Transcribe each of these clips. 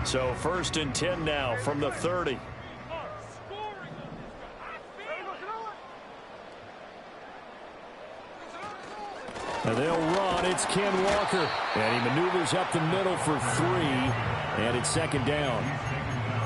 So 1st and 10 now from the 30. And they'll run. It's Ken Walker. And he maneuvers up the middle for 3. And it's 2nd down.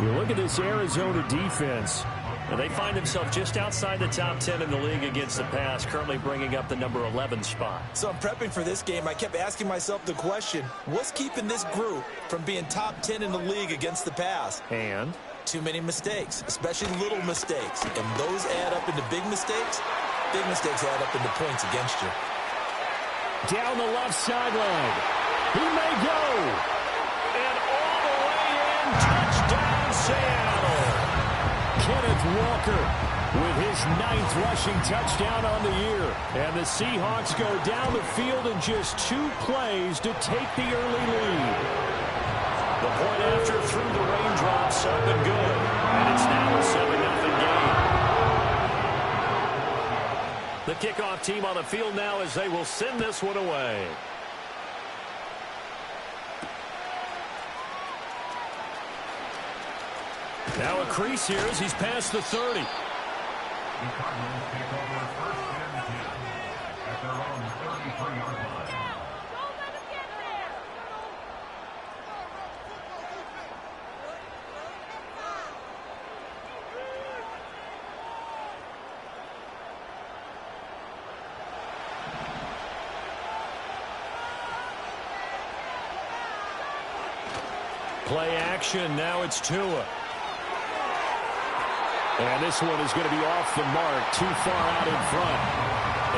You look at this Arizona defense. And they find themselves just outside the top 10 in the league against the pass, currently bringing up the number 11 spot. So I'm prepping for this game. I kept asking myself the question, what's keeping this group from being top 10 in the league against the pass? And? Too many mistakes, especially little mistakes. And those add up into big mistakes. Big mistakes add up into points against you. Down the left sideline. He may go. And all the way in. Touchdown, Seattle. Kenneth Walker with his 9th rushing touchdown on the year. And the Seahawks go down the field in just 2 plays to take the early lead. The point after through the raindrops up and good. And it's now a 7-0 game. The kickoff team on the field now as they will send this one away. Now a crease here as he's past the 30. Play action. Now it's Tua. And this one is going to be off the mark, too far out in front.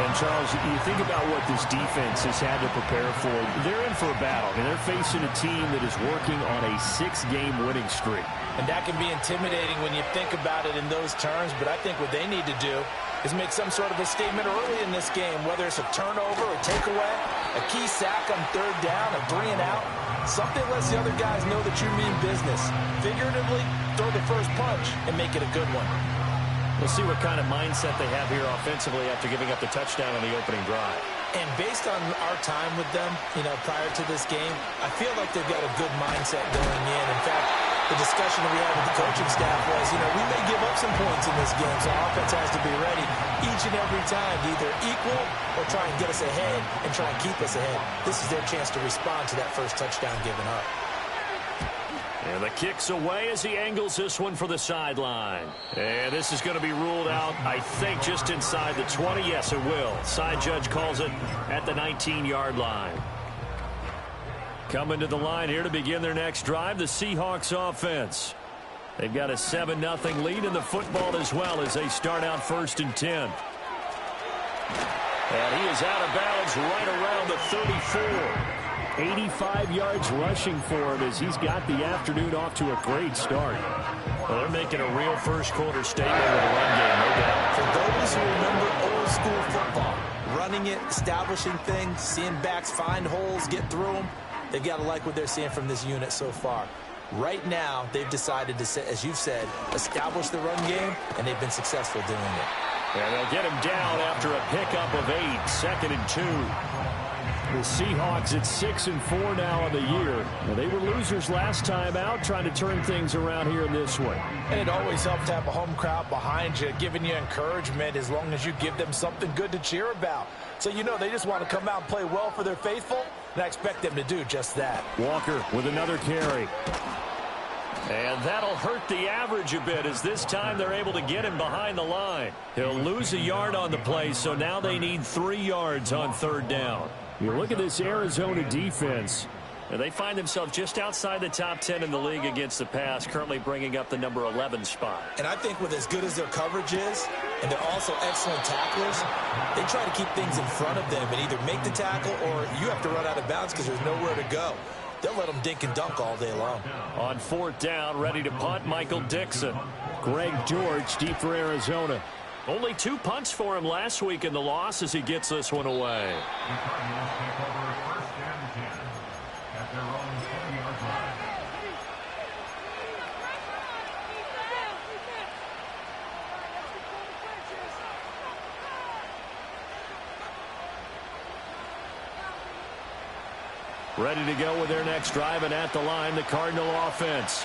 And, Charles, you think about what this defense has had to prepare for. They're in for a battle. I mean, they're facing a team that is working on a 6-game winning streak. And that can be intimidating when you think about it in those terms. But I think what they need to do is make some sort of a statement early in this game, whether it's a turnover, a takeaway, a key sack on 3rd down, a 3 and out. Something lets the other guys know that you mean business. Figuratively, throw the first punch and make it a good one. We'll see what kind of mindset they have here offensively after giving up the touchdown on the opening drive. And based on our time with them, prior to this game, I feel like they've got a good mindset going in. In fact, the discussion that we had with the coaching staff was, we may give up some points in this game, so our offense has to be ready each and every time to either equal or try and get us ahead and try and keep us ahead. This is their chance to respond to that first touchdown given up. And the kick's away as he angles this one for the sideline. And this is going to be ruled out, I think, just inside the 20. Yes, it will. Side judge calls it at the 19-yard line. Coming to the line here to begin their next drive, the Seahawks offense. They've got a 7-0 lead in the football as well as they start out 1st and 10. And he is out of bounds right around the 34. 85 yards rushing for him as he's got the afternoon off to a great start. Well, they're making a real first-quarter statement with a run game, no doubt. For those who remember old-school football, running it, establishing things, seeing backs find holes, get through them, they've got to like what they're seeing from this unit so far. Right now, they've decided to, as you've said, establish the run game, and they've been successful doing it. And they'll get him down after a pickup of 8, 2nd and 2. The Seahawks at 6-4 now on the year. Now, they were losers last time out, trying to turn things around here in this one. And it always helps to have a home crowd behind you, giving you encouragement as long as you give them something good to cheer about. So they just want to come out and play well for their faithful, and I expect them to do just that. Walker with another carry. And that'll hurt the average a bit as this time they're able to get him behind the line. He'll lose a yard on the play, so now they need 3 yards on 3rd down. You look at this Arizona defense, and they find themselves just outside the top 10 in the league against the pass, currently bringing up the number 11 spot. And I think with as good as their coverage is, and they're also excellent tacklers, they try to keep things in front of them and either make the tackle or you have to run out of bounds because there's nowhere to go. They'll let them dink and dunk all day long. On 4th down, ready to punt, Michael Dixon. Greg George deep for Arizona. Only 2 punts for him last week in the loss as he gets this one away. Ready to go with their next drive, and at the line, the Cardinal offense.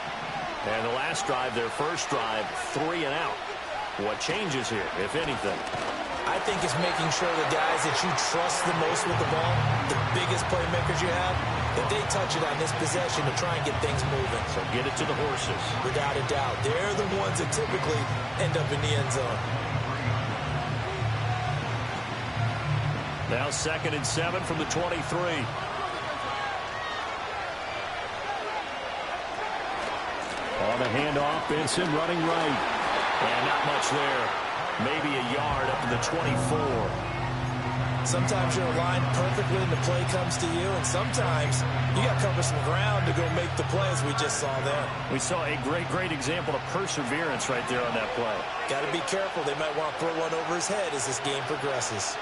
And the last drive, their first drive, 3 and out. What changes here, if anything? I think it's making sure the guys that you trust the most with the ball, the biggest playmakers you have, that they touch it on this possession to try and get things moving. So get it to the horses. Without a doubt. They're the ones that typically end up in the end zone. Now 2nd and 7 from the 23. On the handoff, Benson running right. And not much there. Maybe a yard up to the 24. Sometimes you're aligned perfectly and the play comes to you, and sometimes you got to cover some ground to go make the play, as we just saw there. We saw a great example of perseverance right there on that play. Got to be careful. They might want to throw one over his head as this game progresses.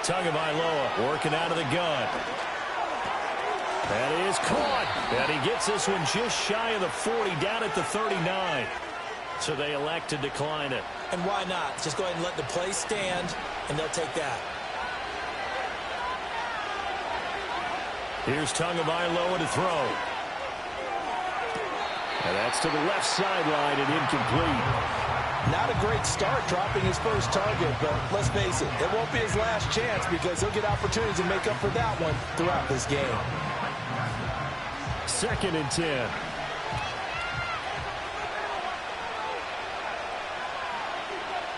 Tagovailoa working out of the gun. That is caught. And he gets this one just shy of the 40, down at the 39. So they elect to decline it. And why not? Just go ahead and let the play stand, and they'll take that. Here's Tagovailoa to throw. And that's to the left sideline and incomplete. Not a great start dropping his first target, but let's face it, it won't be his last chance because he'll get opportunities to make up for that one throughout this game. 2nd and 10.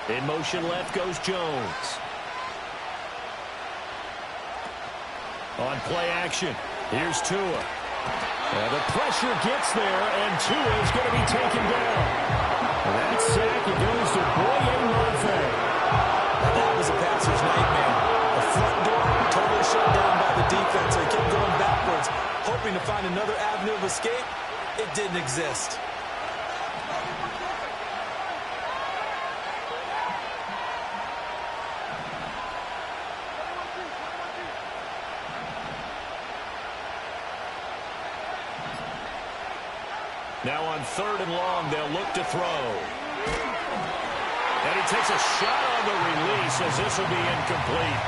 In motion left goes Jones. On play action, here's Tua. And the pressure gets there, and Tua is going to be taken down. And that sack, it goes to Boye Mafe. That was a passer's nightmare. The front door totally shut down by the defense. They kept going backwards, hoping to find another avenue of escape. It didn't exist. Now on 3rd and long, they'll look to throw. And he takes a shot on the release as this will be incomplete.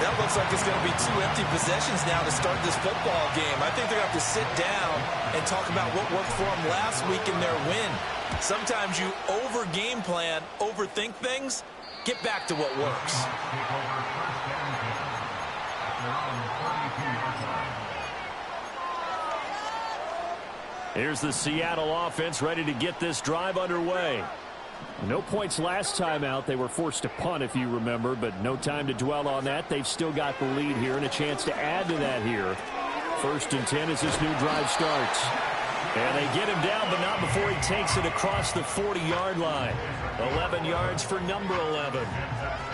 That looks like it's going to be 2 empty possessions now to start this football game. I think they're going to have to sit down and talk about what worked for them last week in their win. Sometimes you over-game plan, overthink things. Get back to what works. Here's the Seattle offense ready to get this drive underway. No points last time out. They were forced to punt, if you remember, but no time to dwell on that. They've still got the lead here and a chance to add to that here. 1st and 10 as this new drive starts. And they get him down, but not before he takes it across the 40-yard line. 11 yards for number 11.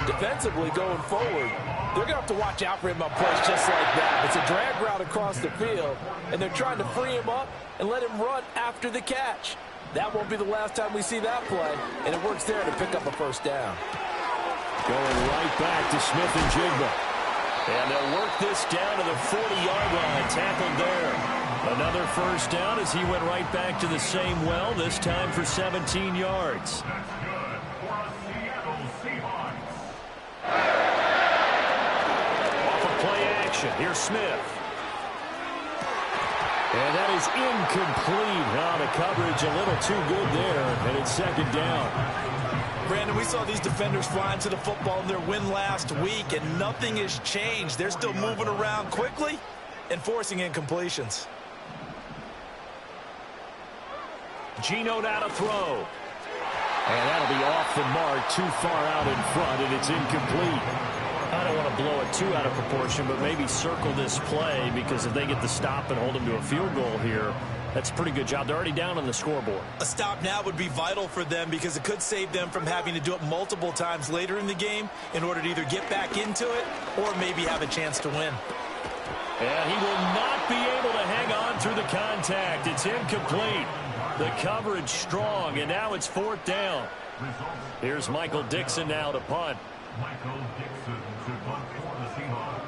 Defensively going forward, they're going to have to watch out for him on plays just like that. It's a drag route across the field, and they're trying to free him up and let him run after the catch. That won't be the last time we see that play, and it works there to pick up a first down. Going right back to Smith and Jigba. And they'll work this down to the 40-yard line, tackled there. Another first down as he went right back to the same well, this time for 17 yards. Off of play action, here's Smith. And that is incomplete. Now the coverage a little too good there, and it's 2nd down. Brandon, we saw these defenders flying to the football in their win last week, and nothing has changed. They're still moving around quickly and forcing incompletions. Geno now to throw. And that'll be off the mark, too far out in front, and it's incomplete. I don't want to blow it too out of proportion, but maybe circle this play, because if they get the stop and hold them to a field goal here, that's a pretty good job. They're already down on the scoreboard. A stop now would be vital for them because it could save them from having to do it multiple times later in the game in order to either get back into it or maybe have a chance to win. And he will not be able to hang on through the contact. It's incomplete. The coverage strong, and now it's 4th down. Here's Michael Dixon now to punt. Michael Dixon to punt for the Seahawks.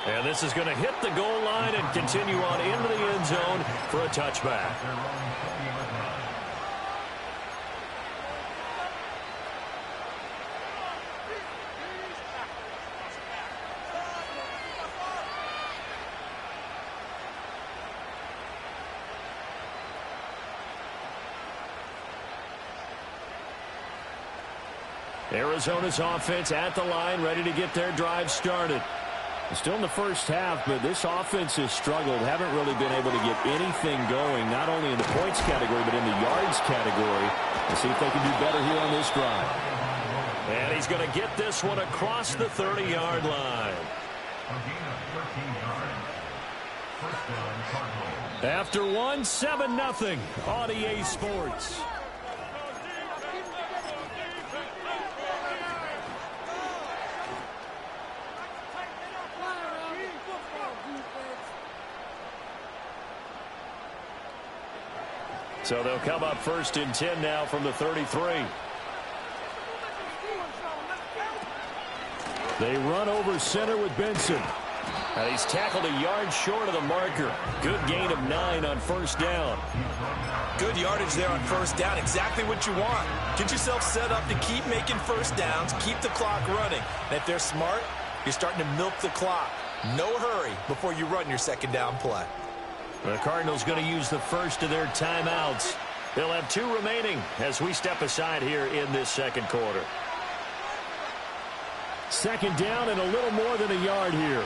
And this is going to hit the goal line and continue on into the end zone for a touchback. Arizona's offense at the line, ready to get their drive started. Still in the first half, but this offense has struggled. Haven't really been able to get anything going, not only in the points category, but in the yards category. Let's see if they can do better here on this drive. And he's going to get this one across the 30-yard line. After one, 7-0 on EA Sports. So they'll come up 1st and 10 now from the 33. They run over center with Benson. And he's tackled a yard short of the marker. Good gain of 9 on 1st down. Good yardage there on 1st down. Exactly what you want. Get yourself set up to keep making 1st downs, keep the clock running. And if they're smart, you're starting to milk the clock. No hurry before you run your 2nd down play. The Cardinals going to use the first of their timeouts. They'll have 2 remaining as we step aside here in this 2nd quarter. 2nd down and a little more than a yard here.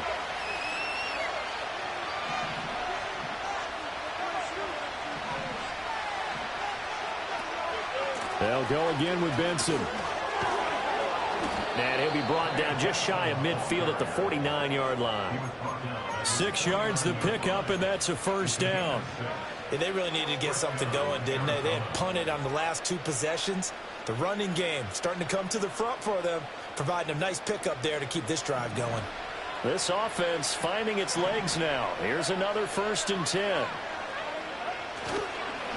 They'll go again with Benson. And he'll be brought down just shy of midfield at the 49-yard line. 6 yards the pickup, and that's a 1st down. Yeah, they really needed to get something going, didn't they? They had punted on the last 2 possessions. The running game starting to come to the front for them, providing a nice pickup there to keep this drive going. This offense finding its legs now. Here's another 1st and 10.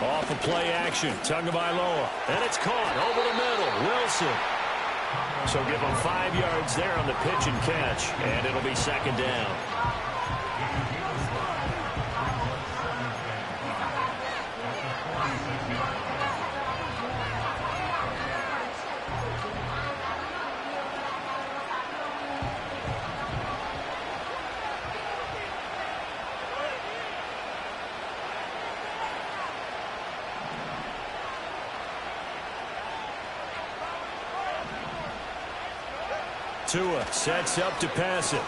Off of play action, Tagovailoa, and it's caught over the middle. Wilson. So give them 5 yards there on the pitch and catch, and it'll be 2nd down. Tua sets up to pass it.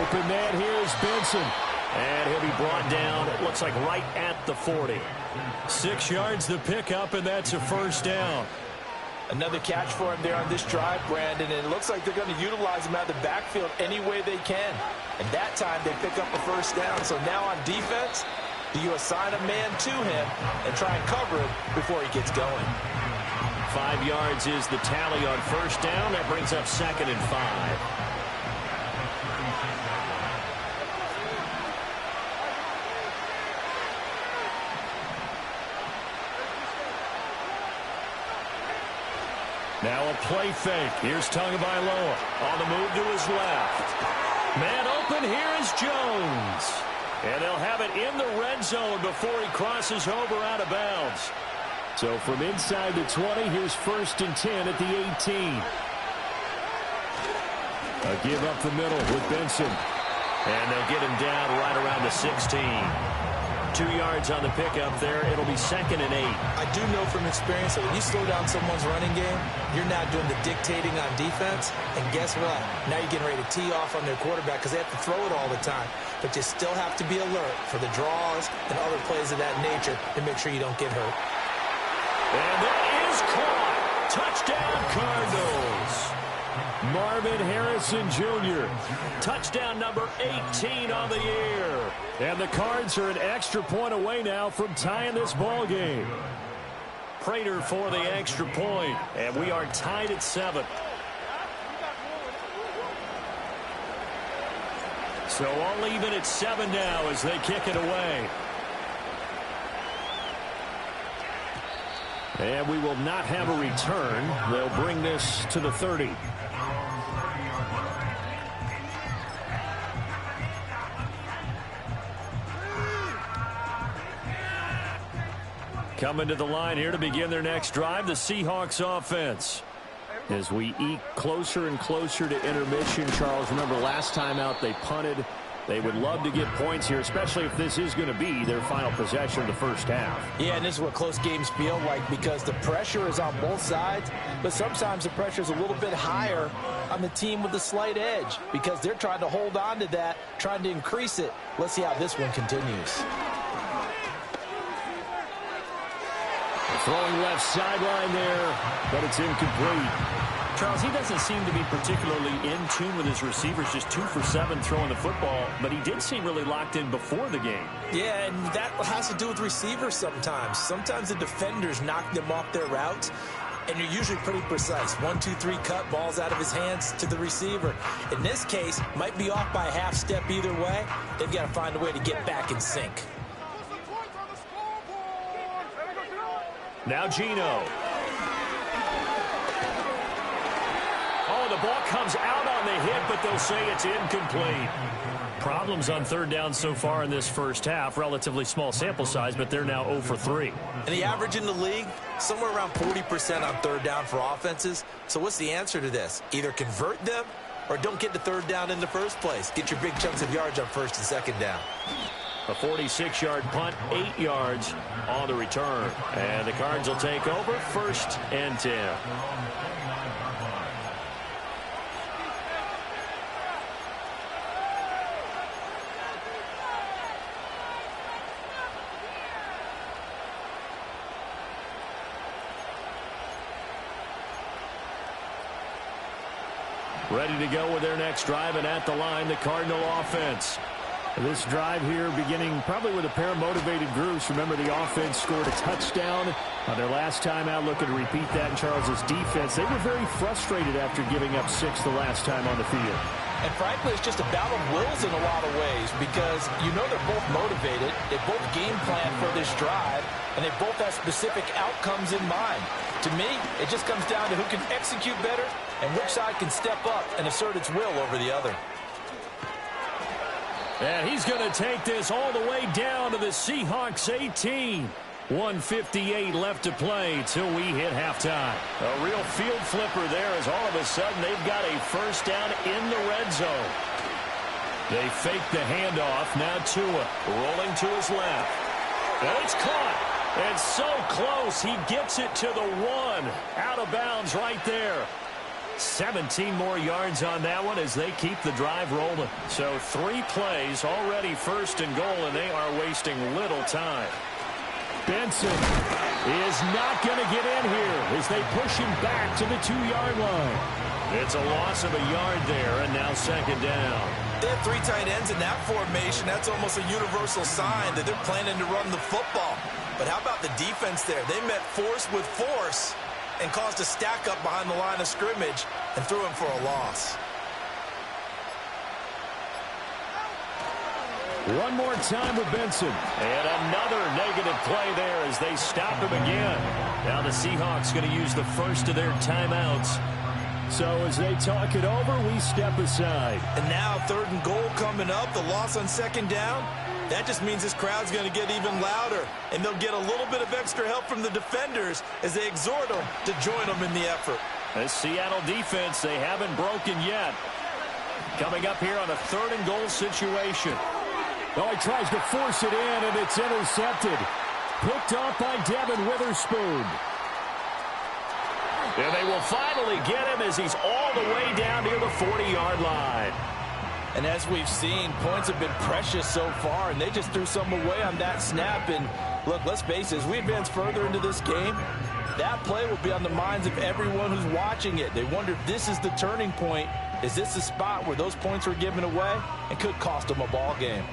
Open man here is Benson. And he'll be brought down, it looks like right at the 40. 6 yards the pickup, and that's a 1st down. Another catch for him there on this drive, Brandon, and it looks like they're going to utilize him out of the backfield any way they can. And that time they pick up a 1st down. So now on defense, do you assign a man to him and try and cover him before he gets going? 5 yards is the tally on 1st down. That brings up 2nd and 5. Now a play fake. Here's Tagovailoa on the move to his left. Man open, here is Jones. And they'll have it in the red zone before he crosses over out of bounds. So from inside the 20, here's 1st and 10 at the 18. A give up the middle with Benson. And they'll get him down right around the 16. 2 yards on the pickup there. It'll be 2nd and 8. I do know from experience that when you slow down someone's running game, you're now doing the dictating on defense. And guess what? Now you're getting ready to tee off on their quarterback because they have to throw it all the time. But you still have to be alert for the draws and other plays of that nature to make sure you don't get hurt. And that is caught. Touchdown, Cardinals. Marvin Harrison Jr. Touchdown number 18 on the year. And the Cards are an extra point away now from tying this ball game. Prater for the extra point. And we are tied at 7. So all even at 7 now as they kick it away. And we will not have a return. They'll bring this to the 30. Coming to the line here to begin their next drive, the Seahawks offense. As we eke closer and closer to intermission, Charles, remember last time out they punted They would love to get points here, especially if this is going to be their final possession of the first half. Yeah, and this is what close games feel like because the pressure is on both sides, but sometimes the pressure is a little bit higher on the team with the slight edge because they're trying to hold on to that, trying to increase it. Let's see how this one continues. Throwing left sideline there, but it's incomplete. Charles, he doesn't seem to be particularly in tune with his receivers, just 2 for 7 throwing the football, but he did seem really locked in before the game. Yeah, and that has to do with receivers sometimes. Sometimes the defenders knock them off their routes, and you're usually pretty precise. 1, 2, 3 cut, balls out of his hands to the receiver. In this case, might be off by a half step either way. They've got to find a way to get back in sync. Now Geno. Oh, the ball comes out on the hit, but they'll say it's incomplete. Problems on third down so far in this first half. Relatively small sample size, but they're now 0 for 3. And the average in the league, somewhere around 40% on third down for offenses. So what's the answer to this? Either convert them or don't get the third down in the first place. Get your big chunks of yards on first and second down. A 46-yard punt, 8 yards on the return. And the Cards will take over, 1st and 10. Ready to go with their next drive, and at the line, the Cardinal offense. This drive here beginning probably with a pair of motivated groups. Remember, the offense scored a touchdown on their last time out, looking to repeat that in Charles's defense. They were very frustrated after giving up 6 the last time on the field. And frankly, it's just a battle of wills in a lot of ways because you know they're both motivated. They both game plan for this drive, and they both have specific outcomes in mind. To me, it just comes down to who can execute better and which side can step up and assert its will over the other. And he's going to take this all the way down to the Seahawks 18. 1:58 left to play till we hit halftime. A real field flipper there as all of a sudden they've got a first down in the red zone. They fake the handoff. Now Tua rolling to his left. And it's caught. And so close. He gets it to the 1. Out of bounds right there. 17 more yards on that one as they keep the drive rolling. So 3 plays already, 1st and goal, and they are wasting little time. Benson is not going to get in here as they push him back to the 2-yard line. It's a loss of a yard there, and now 2nd down. They have 3 tight ends in that formation. That's almost a universal sign that they're planning to run the football. But how about the defense there? They met force with force and caused a stack up behind the line of scrimmage and threw him for a loss. One more time with Benson. And another negative play there as they stop him again. Now the Seahawks going to use the first of their timeouts. So as they talk it over, we step aside. And now 3rd and goal coming up. The loss on 2nd down. That just means this crowd's going to get even louder. And they'll get a little bit of extra help from the defenders as they exhort them to join them in the effort. This Seattle defense, they haven't broken yet. Coming up here on a 3rd and goal situation. Oh, he tries to force it in, and it's intercepted. Picked off by Devin Witherspoon. And they will finally get him as he's all the way down near the 40-yard line. And as we've seen, points have been precious so far, and they just threw some away on that snap. And look, let's face it, as we advance further into this game, that play will be on the minds of everyone who's watching it. They wonder if this is the turning point. Is this the spot where those points were given away and could cost them a ball game?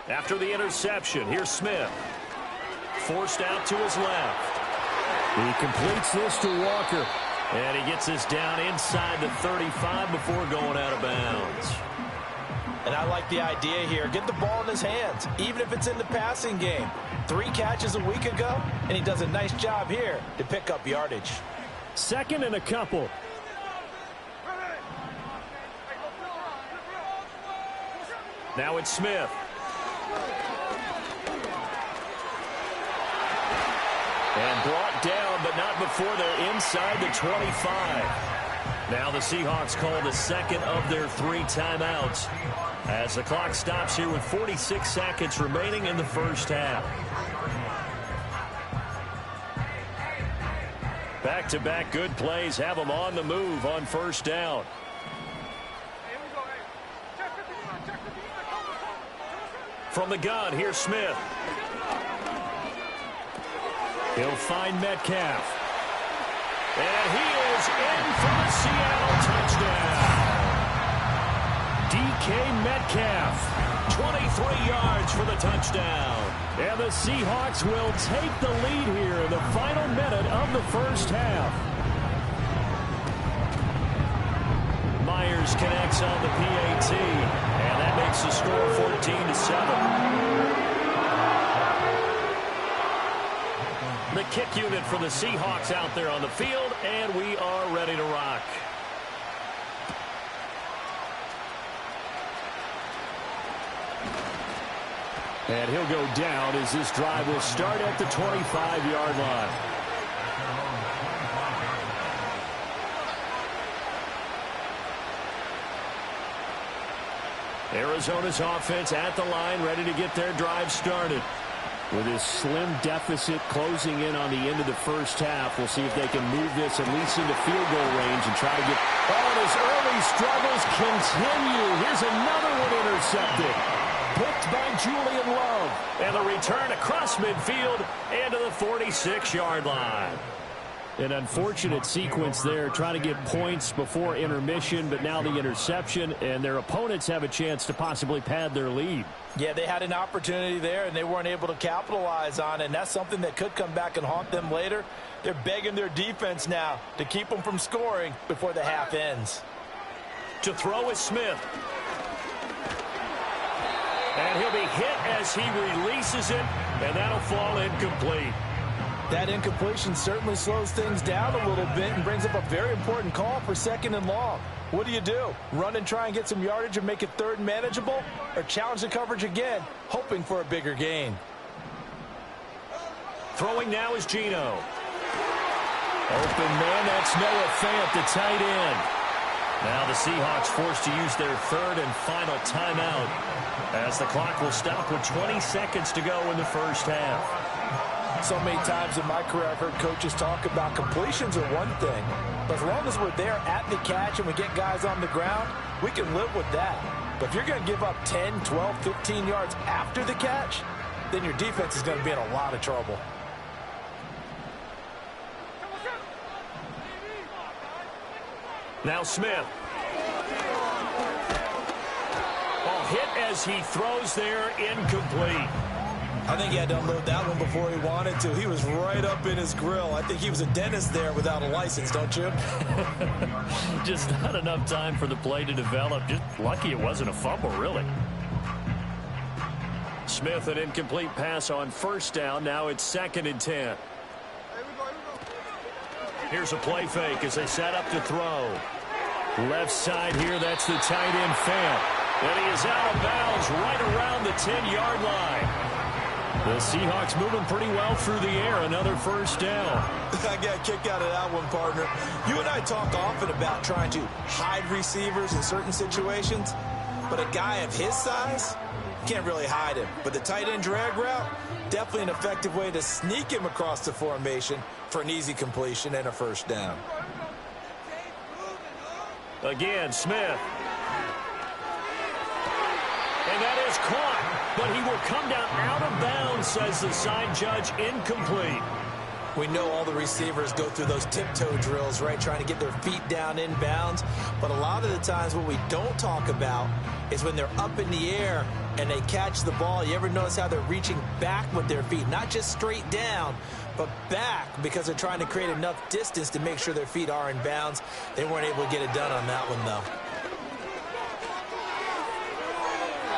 After the interception, here's Smith. Forced out to his left. He completes this to Walker. And he gets this down inside the 35 before going out of bounds. And I like the idea here. Get the ball in his hands, even if it's in the passing game. 3 catches a week ago, and he does a nice job here to pick up yardage. 2nd and a couple. Now it's Smith. And brought down, but not before they're inside the 25. Now the Seahawks call the second of their 3 timeouts as the clock stops here with 46 seconds remaining in the first half. Back-to-back good plays have them on the move on first down. From the gun, here's Smith. He'll find Metcalf. And he is in for the Seattle touchdown. DK Metcalf, 23 yards for the touchdown. And the Seahawks will take the lead here in the final minute of the first half. Myers connects on the PAT, and that makes the score 14-7. The kick unit for the Seahawks out there on the field, and we are ready to rock. And he'll go down as this drive will start at the 25-yard line. Arizona's offense at the line, ready to get their drive started. With his slim deficit closing in on the end of the first half, we'll see if they can move this at least into field goal range and try to get... Oh, and his early struggles continue. Here's another one intercepted. Picked by Julian Love. And the return across midfield and to the 46-yard line. An unfortunate sequence there, trying to get points before intermission, but now the interception, and their opponents have a chance to possibly pad their lead. Yeah, they had an opportunity there, and they weren't able to capitalize on it, and that's something that could come back and haunt them later. They're begging their defense now to keep them from scoring before the half ends. To throw is Smith. And he'll be hit as he releases it, and that'll fall incomplete. That incompletion certainly slows things down a little bit and brings up a very important call for 2nd and long. What do? Run and try and get some yardage and make it 3rd and manageable? Or challenge the coverage again, hoping for a bigger gain? Throwing now is Geno. Open man, that's Noah Fant, the tight end. Now the Seahawks forced to use their 3rd and final timeout as the clock will stop with 20 seconds to go in the first half. So many times in my career I've heard coaches talk about completions are one thing, but as long as we're there at the catch and we get guys on the ground, we can live with that. But if you're going to give up 10, 12, 15 yards after the catch, then your defense is going to be in a lot of trouble. Now Smith. Ball hit as he throws there, incomplete. I think he had to unload that one before he wanted to. He was right up in his grill. I think he was a dentist there without a license, don't you? Just not enough time for the play to develop. Just lucky it wasn't a fumble, really. Smith, an incomplete pass on first down. Now it's 2nd and 10. Here's a play fake as they set up to throw. Left side here, that's the tight end Fant. And he is out of bounds right around the 10-yard line. The Seahawks moving pretty well through the air. Another first down. I got a kick out of that one, partner. You and I talk often about trying to hide receivers in certain situations, but a guy of his size, can't really hide him. But the tight end drag route, definitely an effective way to sneak him across the formation for an easy completion and a first down. Again, Smith. And that is caught, but he will come down out of bounds, says the side judge, incomplete. We know all the receivers go through those tiptoe drills, right, trying to get their feet down in bounds. But a lot of the times what we don't talk about is when they're up in the air and they catch the ball. You ever notice how they're reaching back with their feet? Not just straight down, but back, because they're trying to create enough distance to make sure their feet are in bounds. They weren't able to get it done on that one, though.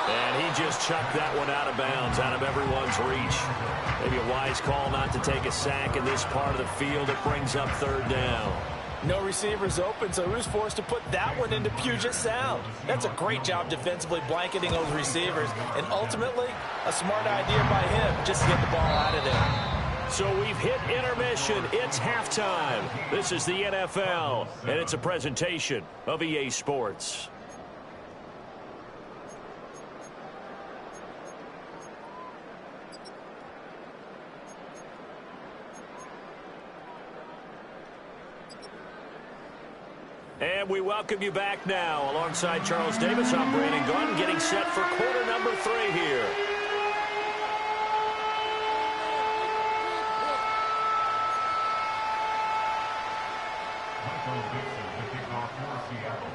And he just chucked that one out of bounds, out of everyone's reach. Maybe a wise call not to take a sack in this part of the field. It brings up 3rd down. No receivers open, so who's forced to put that one into Puget Sound? That's a great job defensively blanketing those receivers, and ultimately, a smart idea by him just to get the ball out of there. So we've hit intermission. It's halftime. This is the NFL, and it's a presentation of EA Sports. And we welcome you back now. Alongside Charles Davis, I'm Brandon Gunn, getting set for quarter number 3 here. Michael Dixon to kick off for Seattle.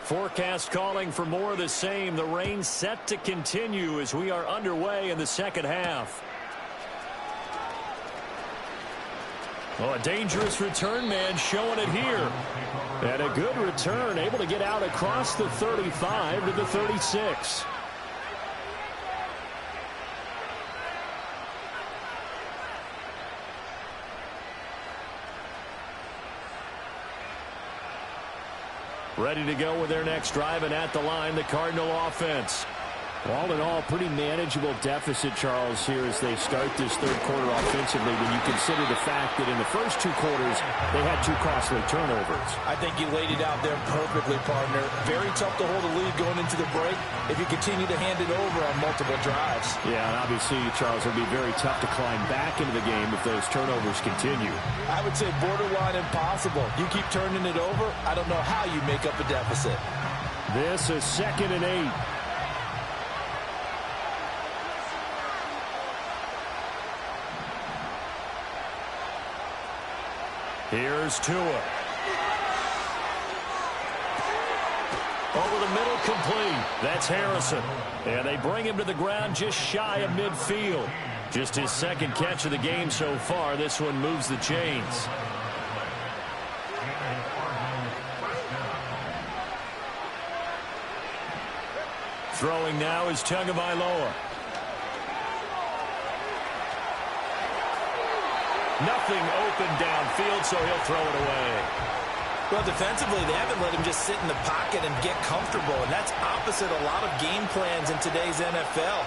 Forecast calling for more of the same. The rain set to continue as we are underway in the second half. Oh, a dangerous return man showing it here. And a good return, able to get out across the 35 to the 36. Ready to go with their next drive, and at the line, the Cardinal offense. All in all, pretty manageable deficit, Charles, here as they start this third quarter offensively when you consider the fact that in the first 2 quarters, they had 2 costly turnovers. I think you laid it out there perfectly, partner. Very tough to hold a lead going into the break if you continue to hand it over on multiple drives. Yeah, and obviously, Charles, it'll be very tough to climb back into the game if those turnovers continue. I would say borderline impossible. You keep turning it over, I don't know how you make up a deficit. This is 2nd and 8. Here's Tua. Over the middle, complete. That's Harrison. And they bring him to the ground just shy of midfield. Just his 2nd catch of the game so far. This one moves the chains. Throwing now is Tagovailoa. Nothing open downfield, so he'll throw it away. Well, defensively, they haven't let him just sit in the pocket and get comfortable, and that's opposite a lot of game plans in today's NFL.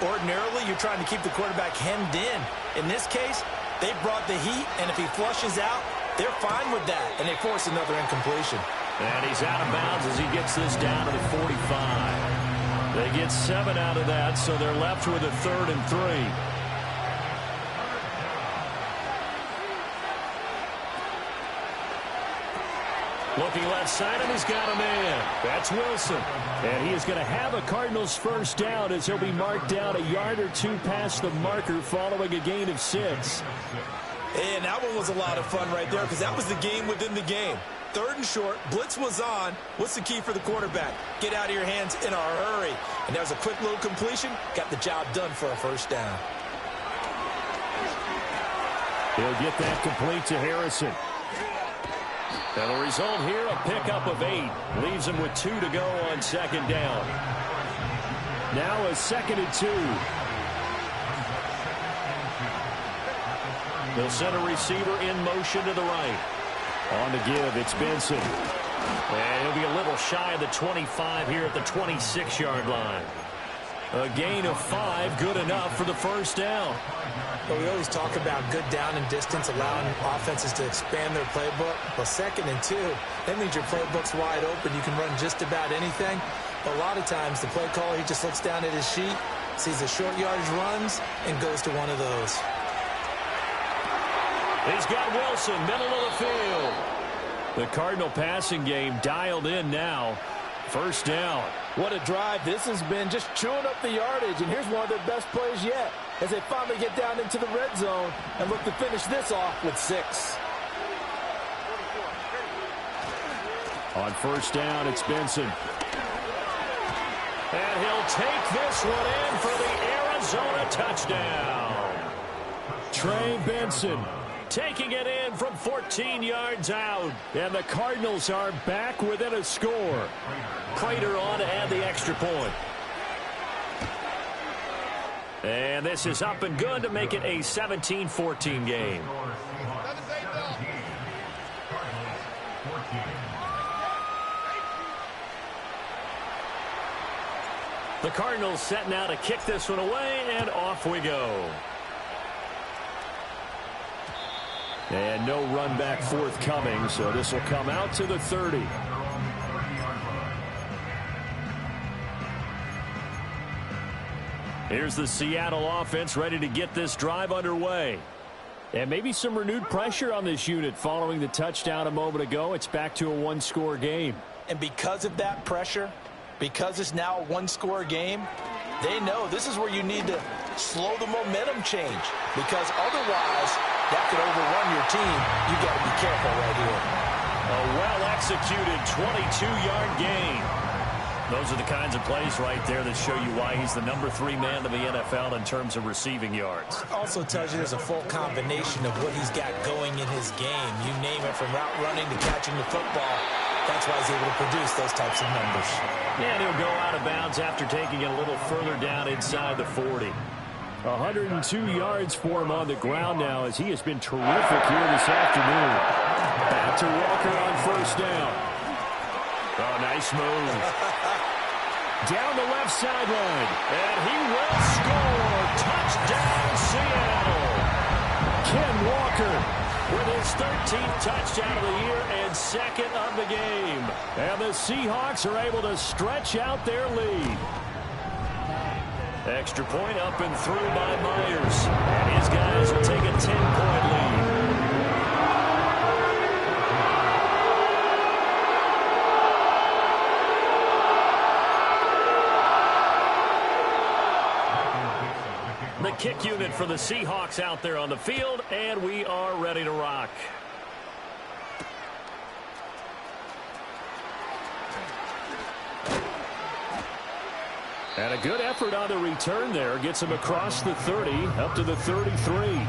Ordinarily, you're trying to keep the quarterback hemmed in. In this case, they brought the heat, and if he flushes out, they're fine with that, and they force another incompletion. And he's out of bounds as he gets this down to the 45. They get 7 out of that, so they're left with a 3rd and 3. Looking left side, and he's got a man. That's Wilson. And he is going to have a Cardinals first down as he'll be marked down a yard or 2 past the marker following a gain of 6. And that one was a lot of fun right there because that was the game within the game. 3rd and short, blitz was on. What's the key for the quarterback? Get out of your hands in a hurry. And that was a quick little completion. Got the job done for a first down. He'll get that complete to Harrison. And the result here, a pickup of 8. Leaves him with 2 to go on 2nd down. Now a 2nd and 2. They'll send a receiver in motion to the right. On the give, it's Benson. And he'll be a little shy of the 25 here at the 26-yard line. A gain of 5, good enough for the first down. But we always talk about good down and distance, allowing offenses to expand their playbook. Well, 2nd and 2, that means your playbook's wide open. You can run just about anything. But a lot of times, the play caller, he just looks down at his sheet, sees the short yardage runs, and goes to one of those. He's got Wilson, middle of the field. The Cardinal passing game dialed in now. First down. What a drive this has been, just chewing up the yardage. And here's one of their best plays yet as they finally get down into the red zone and look to finish this off with 6. On first down, it's Benson. And he'll take this one in for the Arizona touchdown. Trey Benson taking it in from 14 yards out. And the Cardinals are back within a score. Prater on to add the extra point. And this is up and good to make it a 17-14 game. The Cardinals set now to kick this one away, and off we go. And no run back forthcoming, so this will come out to the 30. Here's the Seattle offense ready to get this drive underway. And maybe some renewed pressure on this unit following the touchdown a moment ago. It's back to a one-score game. And because of that pressure, because it's now a one-score game, they know this is where you need to slow the momentum change, because otherwise that could overrun your team. You got to be careful right here. A well-executed 22-yard gain. Those are the kinds of plays right there that show you why he's the #3 man in the NFL in terms of receiving yards. Also tells you there's a full combination of what he's got going in his game. You name it, from route running to catching the football. That's why he's able to produce those types of numbers. And he'll go out of bounds after taking it a little further down inside the 40. 102 yards for him on the ground now, as he has been terrific here this afternoon. Back to Walker on first down. Oh, nice move. Down the left sideline. And he will score. Touchdown, Seattle. Ken Walker with his 13th touchdown of the year and second of the game. And the Seahawks are able to stretch out their lead. Extra point up and through by Myers. And his guys will take a 10-point lead. The kick unit for the Seahawks out there on the field, and we are ready to rock. And a good effort on the return there. Gets him across the 30, up to the 33.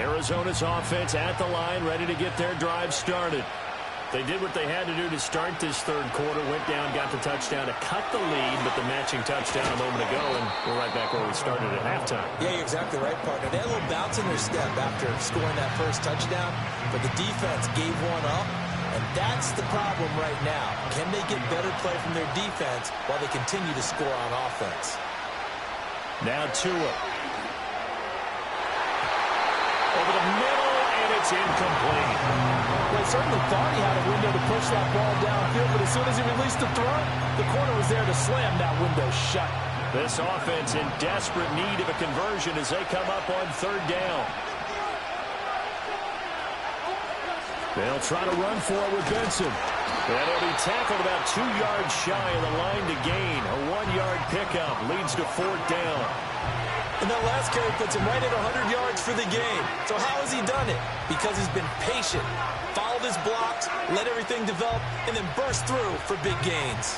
Arizona's offense at the line, ready to get their drive started. They did what they had to do to start this third quarter. Went down, got the touchdown to cut the lead, but the matching touchdown a moment ago, and we're right back where we started at halftime. Yeah, you're exactly right, partner. They had a little bounce in their step after scoring that first touchdown, but the defense gave one up, and that's the problem right now. Can they get better play from their defense while they continue to score on offense? Now Tua. Over the middle, and it's incomplete. Well, he certainly thought he had a window to push that ball downfield, but as soon as he released the throw, the corner was there to slam that window shut. This offense in desperate need of a conversion as they come up on third down. They'll try to run for it with Benson. And he'll be tackled about 2 yards shy of the line to gain. A 1-yard pickup leads to fourth down. And that last carry puts him right at 100 yards for the game. So how has he done it? Because he's been patient, followed his blocks, let everything develop, and then burst through for big gains.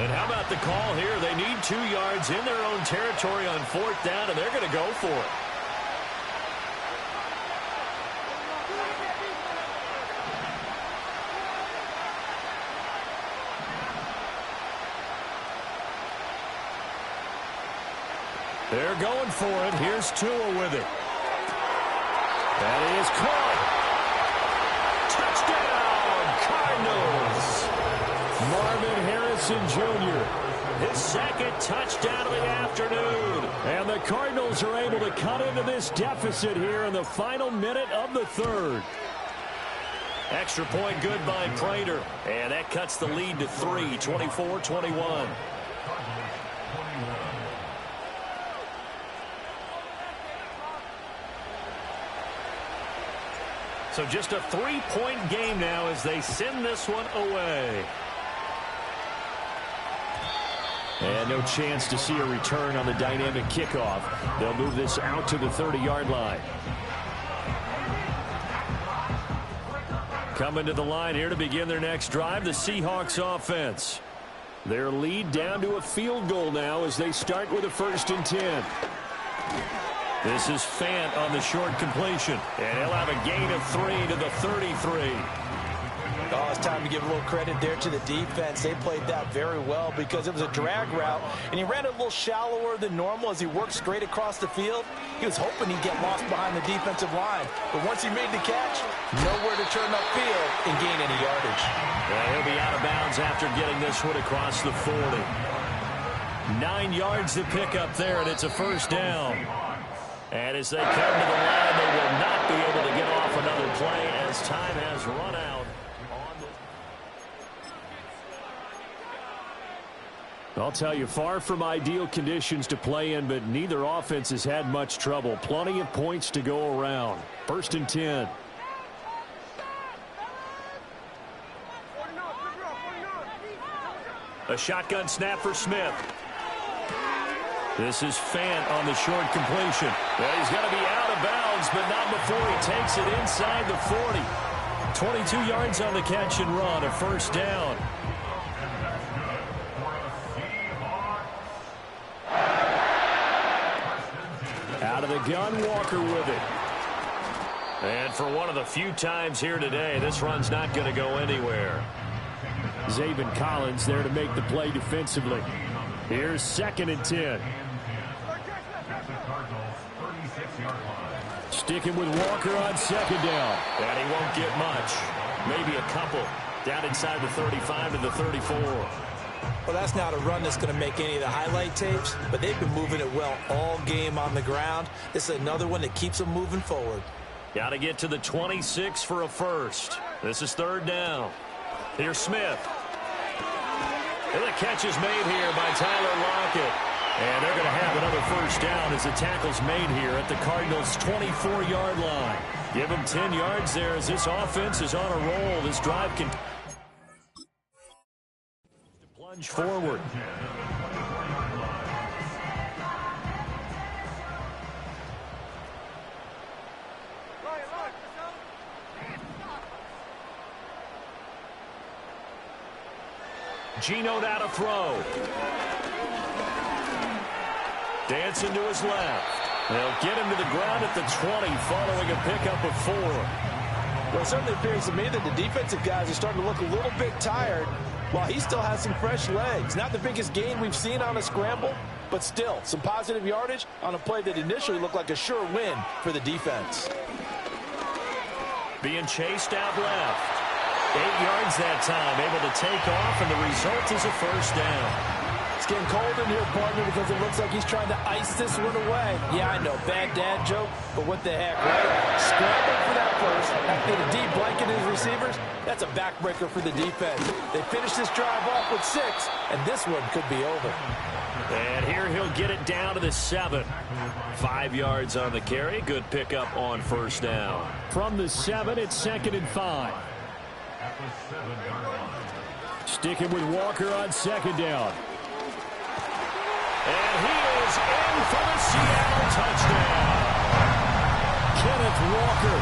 And how about the call here? They need 2 yards in their own territory on fourth down, and they're going to go for it. They're going for it. Here's Tua with it. That is caught. Touchdown, Cardinals. Marvin Harrison Jr., his second touchdown of the afternoon. And the Cardinals are able to cut into this deficit here in the final minute of the third. Extra point good by Prater. And that cuts the lead to 3, 24-21. So just a 3-point game now as they send this one away. And no chance to see a return on the dynamic kickoff. They'll move this out to the 30-yard line. Coming to the line here to begin their next drive, the Seahawks offense. Their lead down to a field goal now as they start with a 1st and 10. This is Fant on the short completion. And he'll have a gain of 3 to the 33. Oh, it's time to give a little credit there to the defense. They played that very well because it was a drag route, and he ran it a little shallower than normal as he worked straight across the field. He was hoping he'd get lost behind the defensive line, but once he made the catch, nowhere to turn upfield and gain any yardage. Well, he'll be out of bounds after getting this one across the 40. 9 yards to pick up there, and it's a first down. And as they come to the line, they will not be able to get off another play as time has run out. I'll tell you, far from ideal conditions to play in, but neither offense has had much trouble. Plenty of points to go around. 1st and 10. A shotgun snap for Smith. This is Fant on the short completion. Well, he's going to be out of bounds, but not before he takes it inside the 40. 22 yards on the catch and run, a first down. Out of the gun, Walker with it. And for one of the few times here today, this run's not going to go anywhere. Zaven Collins there to make the play defensively. Here's 2nd and 10. Sticking with Walker on 2nd down. And he won't get much. Maybe a couple. Down inside the 35 to the 34. Well, that's not a run that's going to make any of the highlight tapes, but they've been moving it well all game on the ground. This is another one that keeps them moving forward. Got to get to the 26 for a first. This is 3rd down. Here's Smith. And the catch is made here by Tyler Lockett. And they're going to have another first down as the tackle's made here at the Cardinals' 24-yard line. Give them 10 yards there as this offense is on a roll. This drive can plunge forward. Geno now to throw. Dancing to his left. They'll get him to the ground at the 20 following a pickup of 4. Well, it certainly appears to me that the defensive guys are starting to look a little bit tired while he still has some fresh legs. Not the biggest gain we've seen on a scramble, but still some positive yardage on a play that initially looked like a sure win for the defense. Being chased out left. 8 yards that time, able to take off, and the result is a first down. It's getting cold in here, partner, because it looks like he's trying to ice this one away. Yeah, I know, bad dad joke, but what the heck, right? Scrambling for that first, after the deep blanket his receivers, that's a backbreaker for the defense. They finish this drive off with 6, and this one could be over. And here he'll get it down to the 7. 5 yards on the carry. Good pickup on first down. From the 7, it's 2nd and 5. Sticking with Walker on 2nd down. And he is in for the Seattle touchdown. Kenneth Walker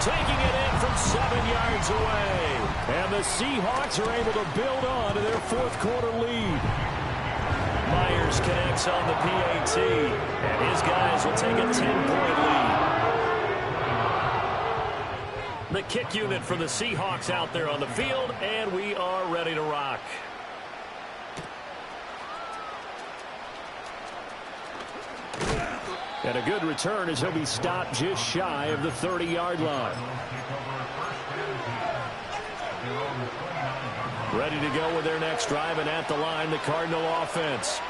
taking it in from 7 yards away. And the Seahawks are able to build on to their 4th quarter lead. Myers connects on the PAT, and his guys will take a 10-point lead. The kick unit for the Seahawks out there on the field, and we are ready to rock. And a good return as he'll be stopped just shy of the 30-yard line. Ready to go with their next drive, and at the line, the Cardinal offense.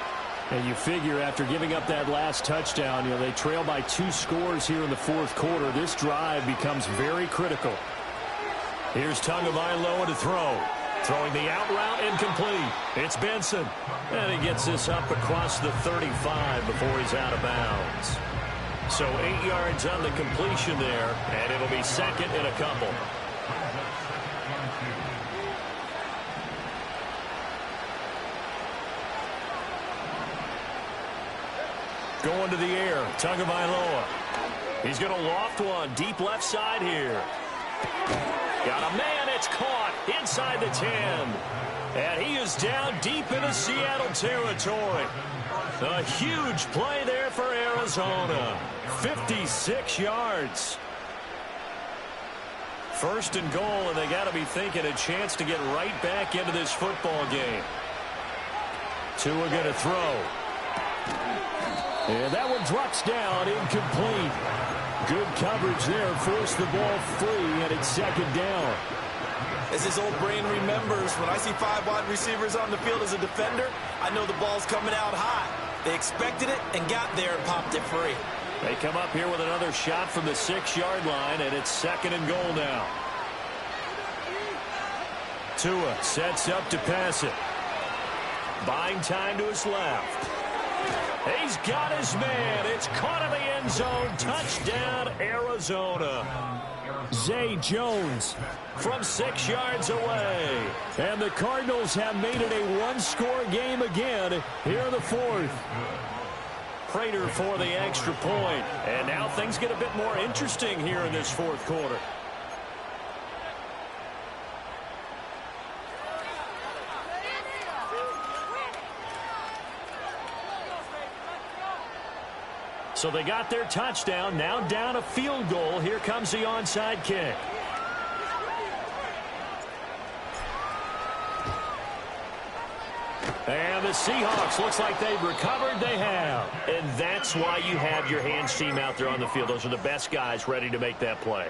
And you figure after giving up that last touchdown, they trail by 2 scores here in the 4th quarter. This drive becomes very critical. Here's Tagovailoa to throw. Throwing the out route incomplete. It's Benson. And he gets this up across the 35 before he's out of bounds. So 8 yards on the completion there, and it'll be 2nd and a couple. Going to the air, Tagovailoa. He's going to loft one, deep left side here. Got a man, it's caught inside the 10. And he is down deep into Seattle territory. A huge play there for Arizona. 56 yards. First and goal, and they got to be thinking a chance to get right back into this football game. Tua going to throw. And that one drops down, incomplete. Good coverage there, forced the ball free, and it's second down. As his old brain remembers, when I see 5 wide receivers on the field as a defender, I know the ball's coming out high. They expected it and got there and popped it free. They come up here with another shot from the 6-yard line, and it's second and goal now. Tua sets up to pass it. Buying time to his left. He's got his man. It's caught in the end zone. Touchdown, Arizona. Zay Jones from 6 yards away. And the Cardinals have made it a one-score game again here in the fourth. Prater for the extra point. And now things get a bit more interesting here in this fourth quarter. So they got their touchdown, now down a field goal. Here comes the onside kick. And the Seahawks, looks like they've recovered. They have. And that's why you have your hands team out there on the field. Those are the best guys ready to make that play.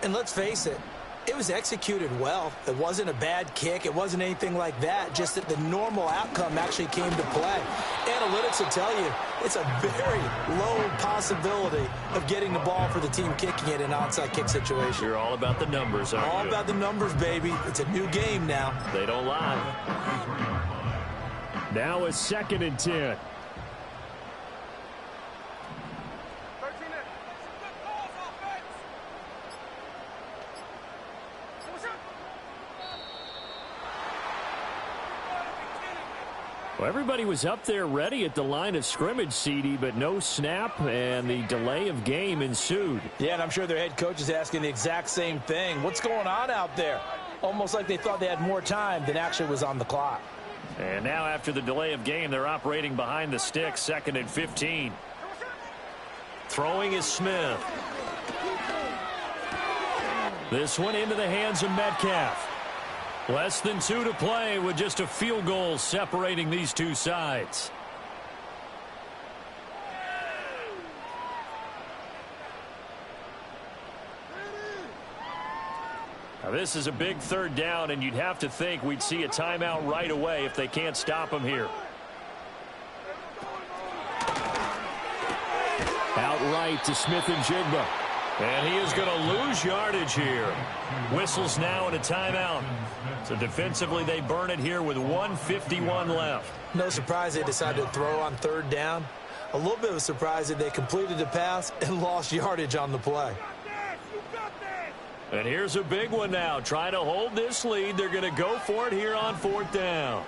And let's face it, it was executed well. It wasn't a bad kick. It wasn't anything like that. Just that the normal outcome actually came to play. Analytics will tell you it's a very low possibility of getting the ball for the team kicking it in an onside kick situation. You're all about the numbers, aren't you? All about the numbers, baby. It's a new game now. They don't lie. Now it's second and 10. Well, everybody was up there ready at the line of scrimmage, CD, but no snap, and the delay of game ensued. Yeah, and I'm sure their head coach is asking the exact same thing. What's going on out there? Almost like they thought they had more time than actually was on the clock. And now after the delay of game, they're operating behind the sticks, second and 15. Throwing is Smith. This one into the hands of Metcalf. Less than 2 to play with just a field goal separating these two sides. Now this is a big third down, and you'd have to think we'd see a timeout right away if they can't stop him here. Outright to Smith-Njigba. And he is going to lose yardage here. Whistles now and a timeout. So defensively they burn it here with 1:51 left. No surprise they decided to throw on third down. A little bit of a surprise that they completed the pass and lost yardage on the play. And here's a big one now. Trying to hold this lead. They're going to go for it here on fourth down.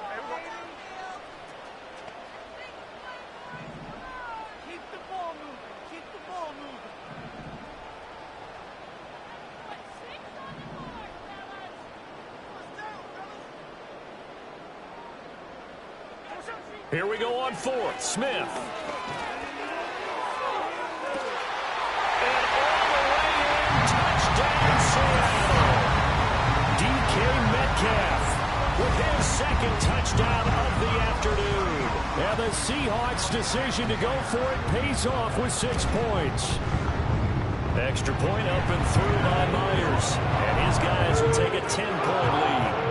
Here we go on fourth. Smith. And all the way in. Touchdown, Seattle. DK Metcalf with his second touchdown of the afternoon. And the Seahawks' decision to go for it pays off with 6 points. Extra point up and through by Myers. And his guys will take a 10-point lead.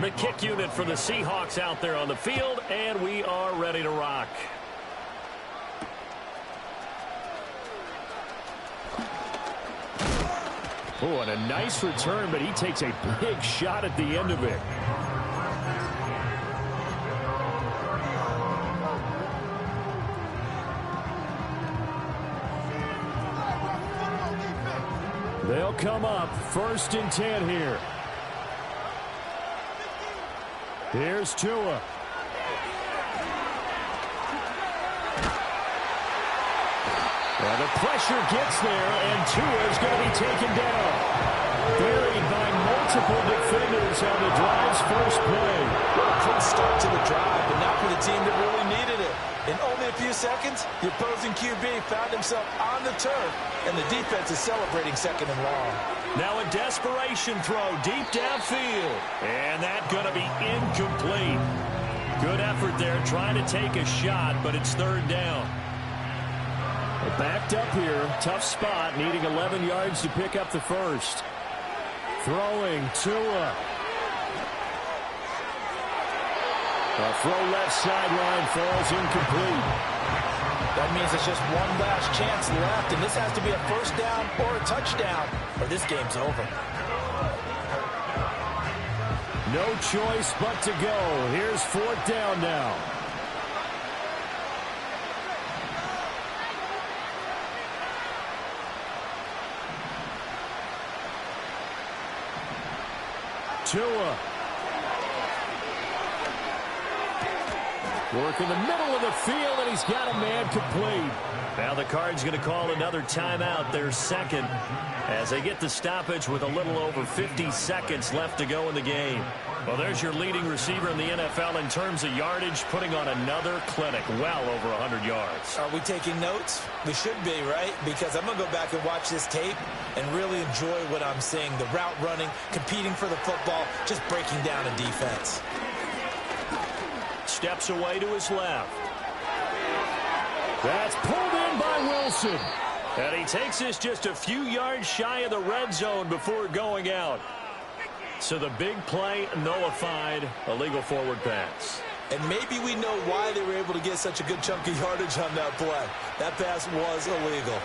The kick unit for the Seahawks out there on the field, and we are ready to rock. Oh, and a nice return, but he takes a big shot at the end of it. They'll come up first and 10 here. Here's Tua. Well, the pressure gets there, and Tua is going to be taken down. Buried by multiple defenders on the drive's first play. Well, a good start to the drive, but not for the team that really needed it. In only a few few seconds, the opposing QB found himself on the turf, and the defense is celebrating second and long. Now a desperation throw deep downfield. And that's going to be incomplete. Good effort there trying to take a shot, but it's third down. They're backed up here. Tough spot, needing 11 yards to pick up the first. Throwing Tua. A throw left sideline falls incomplete. That means it's just one last chance left, and this has to be a first down or a touchdown, or this game's over. No choice but to go. Here's fourth down now. Tua. Work in the middle of the field, and he's got a man complete. Now the Cards going to call another timeout, their second, as they get the stoppage with a little over 50 seconds left to go in the game. Well, there's your leading receiver in the NFL in terms of yardage, putting on another clinic, well over 100 yards. Are we taking notes? We should be, right? Because I'm going to go back and watch this tape and really enjoy what I'm seeing. The route running, competing for the football, just breaking down a defense. Steps away to his left. That's pulled in by Wilson. And he takes this just a few yards shy of the red zone before going out. So the big play nullified, a legal forward pass. And maybe we know why they were able to get such a good chunk of yardage on that play. That pass was illegal.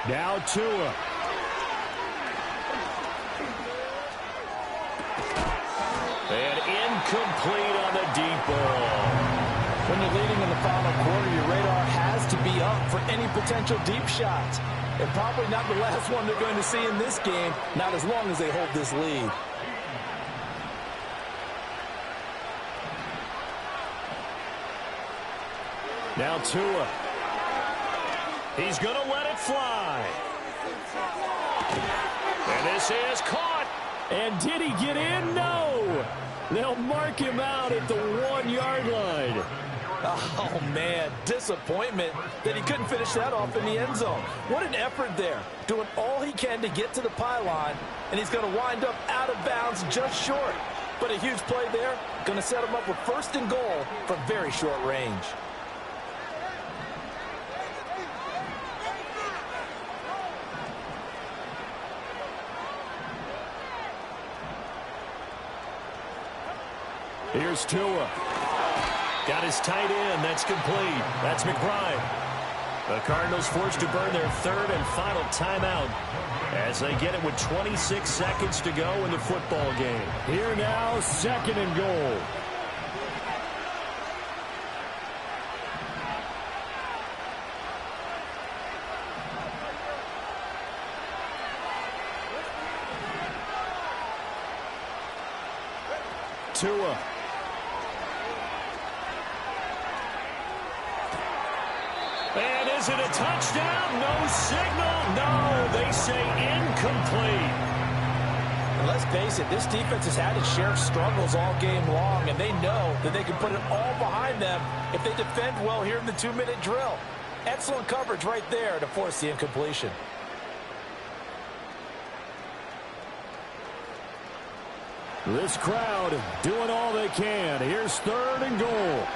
Now Tua. And incomplete on the deep ball. When you're leading in the final quarter, your radar has to be up for any potential deep shots. And probably not the last one they're going to see in this game, not as long as they hold this lead. Now Tua. He's going to let it fly. And this is caught. And did he get in? No. They'll mark him out at the 1-yard line. Oh, man, disappointment that he couldn't finish that off in the end zone. What an effort there, doing all he can to get to the pylon, and he's going to wind up out of bounds just short. But a huge play there, going to set him up with first and goal from very short range. Here's Tua. Got his tight end. That's complete. That's McBride. The Cardinals forced to burn their third and final timeout as they get it with 26 seconds to go in the football game. Here now, second and goal. Tua. And is it a touchdown? No signal. No, they say incomplete. And let's face it, this defense has had its share of struggles all game long, and they know that they can put it all behind them if they defend well here in the 2-minute drill. Excellent coverage right there to force the incompletion. This crowd doing all they can. Here's third and goal.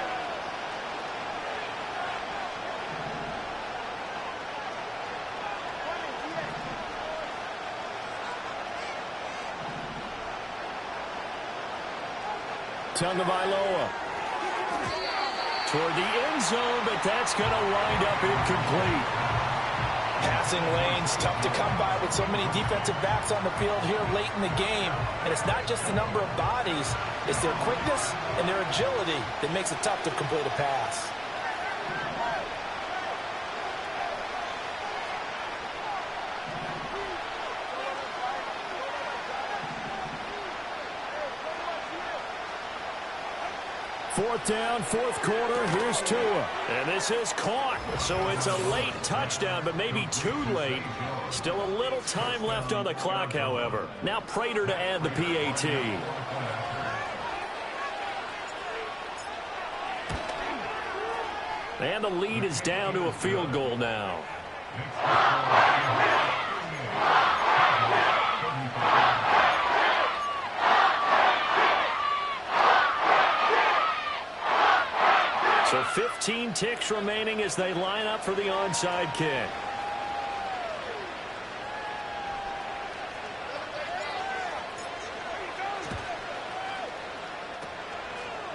Tagovailoa toward the end zone, but that's going to wind up incomplete. Passing lanes, tough to come by with so many defensive backs on the field here late in the game. And it's not just the number of bodies, it's their quickness and their agility that makes it tough to complete a pass. Fourth down, fourth quarter. Here's Tua. And this is caught. So it's a late touchdown, but maybe too late. Still a little time left on the clock, however. Now Prater to add the PAT. And the lead is down to a field goal now. So 15 ticks remaining as they line up for the onside kick.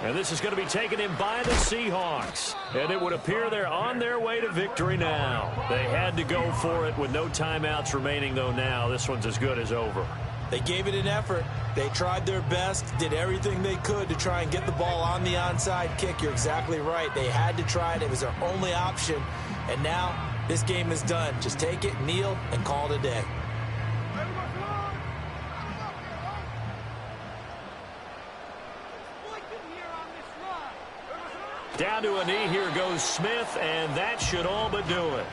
And this is going to be taken in by the Seahawks. And it would appear they're on their way to victory now. They had to go for it with no timeouts remaining, though now this one's as good as over. They gave it an effort. They tried their best, did everything they could to try and get the ball on the onside kick. You're exactly right. They had to try it. It was their only option. And now this game is done. Just take it, kneel, and call it a day. Down to a knee, here goes Smith, and that should all but do it.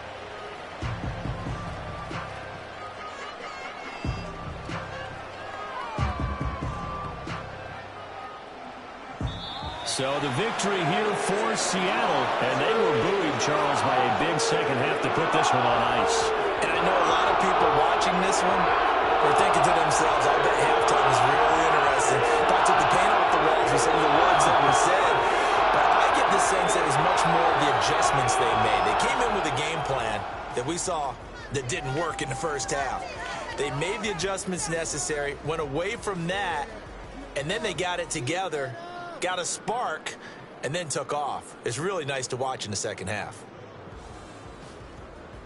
So the victory here for Seattle, and they were buoyed, Charles, by a big second half to put this one on ice. And I know a lot of people watching this one are thinking to themselves, I bet halftime is really interesting. Probably took the paint off the walls with some of the words that were said. But I get the sense that it was much more of the adjustments they made. They came in with a game plan that we saw that didn't work in the first half. They made the adjustments necessary, went away from that, and then they got it together, got a spark, and then took off. It's really nice to watch in the second half.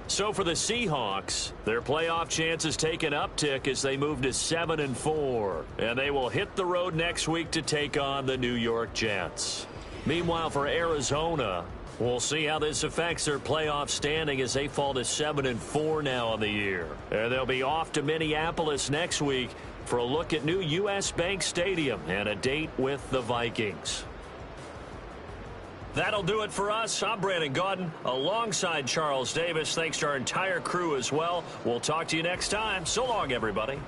So for the Seahawks, their playoff chances take an uptick as they move to 7-4. And they will hit the road next week to take on the New York Jets. Meanwhile, for Arizona, we'll see how this affects their playoff standing as they fall to 7-4 now on the year. And they'll be off to Minneapolis next week for a look at new U.S. Bank Stadium and a date with the Vikings. That'll do it for us. I'm Brandon Gaudin alongside Charles Davis. Thanks to our entire crew as well. We'll talk to you next time. So long, everybody.